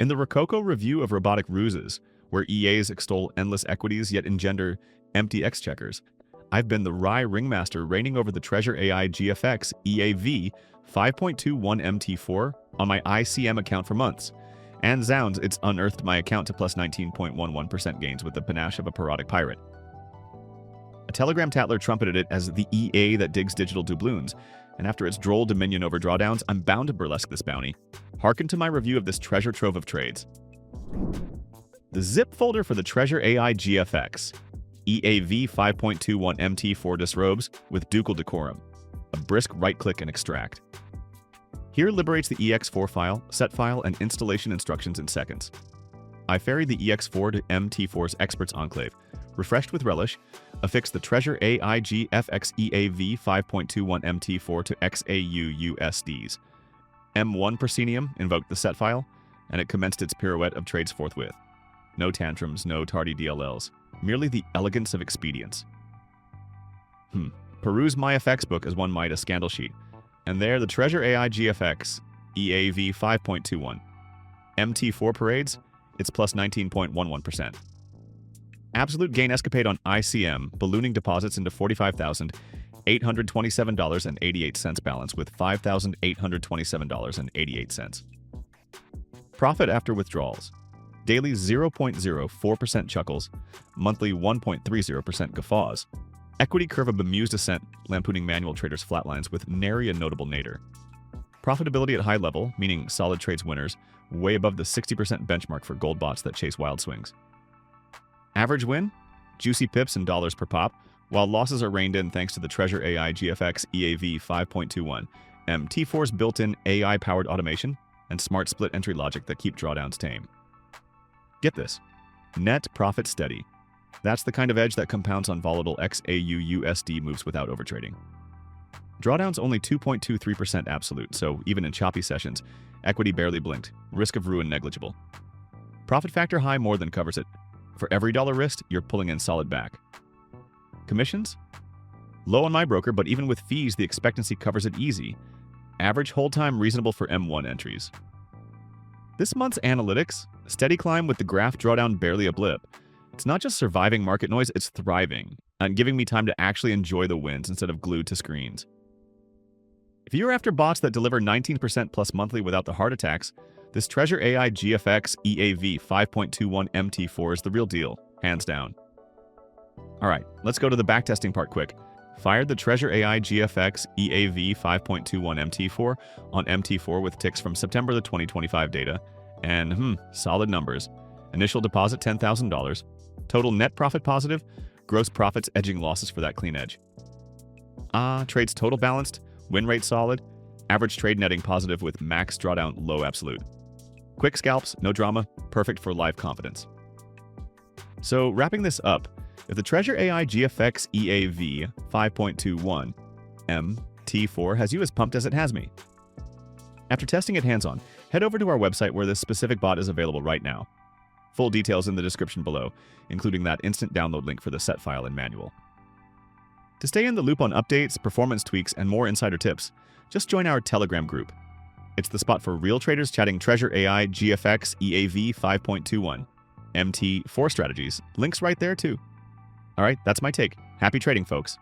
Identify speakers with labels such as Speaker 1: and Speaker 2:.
Speaker 1: In the Rococo review of robotic ruses, where EAs extol endless equities yet engender empty exchequers, I've been the wry ringmaster reigning over the Treasure AI GFX EAV 5.21 MT4 on my ICM account for months. And zounds, it's unearthed my account to plus 19.11% gains with the panache of a parodic pirate. A Telegram Tatler trumpeted it as the EA that digs digital doubloons, and after its droll dominion over drawdowns, I'm bound to burlesque this bounty. Hearken to my review of this treasure trove of trades. The zip folder for the Treasure AI GFX EAV 5.21 MT4 disrobes with ducal decorum. A brisk right-click and extract. Here liberates the EX4 file, set file, and installation instructions in seconds. I ferried the EX4 to MT4's Experts Enclave, refreshed with relish, affixed the Treasure AI GFX EAV 5.21 MT4 to XAUUSDs. M1 proscenium invoked the set file, and it commenced its pirouette of trades forthwith. No tantrums, no tardy DLLs, merely the elegance of expedience. Peruse MyFXBook as one might a scandal sheet, and there the Treasure AI GFX EAV 5.21 MT4 parades, it's plus 19.11%. Absolute gain escapade on ICM, ballooning deposits into $45,827.88 balance with $5,827.88. Profit after withdrawals. Daily 0.04% chuckles, monthly 1.30% guffaws. Equity curve of bemused ascent, lampooning manual traders' flatlines with nary a notable nadir. Profitability at high level, meaning solid trades winners, way above the 60% benchmark for gold bots that chase wild swings. Average win? Juicy pips and dollars per pop, while losses are reined in thanks to the Treasure AI GFX EAV 5.21 MT4's built-in AI-powered automation and smart split entry logic that keep drawdowns tame. Get this. Net profit steady. That's the kind of edge that compounds on volatile XAUUSD moves without overtrading. Drawdowns only 2.23% absolute, so even in choppy sessions, equity barely blinked, risk of ruin negligible. Profit factor high more than covers it. For every dollar risked, you're pulling in solid back. Commissions? Low on my broker, but even with fees, the expectancy covers it easy. Average hold time reasonable for M1 entries. This month's analytics, steady climb with the graph drawdown barely a blip. It's not just surviving market noise, it's thriving, and giving me time to actually enjoy the wins instead of glued to screens. If you're after bots that deliver 19% plus monthly without the heart attacks, this Treasure AI GFX EAV 5.21 MT4 is the real deal, hands down. Alright, let's go to the backtesting part quick. Fired the Treasure AI GFX EAV 5.21 MT4 on MT4 with ticks from September the 2025 data, and solid numbers. Initial deposit $10,000. Total net profit positive, gross profits edging losses for that clean edge. Trades total balanced, win rate solid, average trade netting positive with max drawdown low absolute. Quick scalps, no drama, perfect for live confidence. So wrapping this up, if the Treasure AI GFX EAV 5.21 MT4 has you as pumped as it has me. After testing it hands-on, head over to our website where this specific bot is available right now. Full details in the description below, including that instant download link for the set file and manual. To stay in the loop on updates, performance tweaks, and more insider tips, just join our Telegram group. It's the spot for real traders chatting Treasure AI GFX EAV 5.21 MT4 strategies. Links right there too. Alright, that's my take. Happy trading, folks.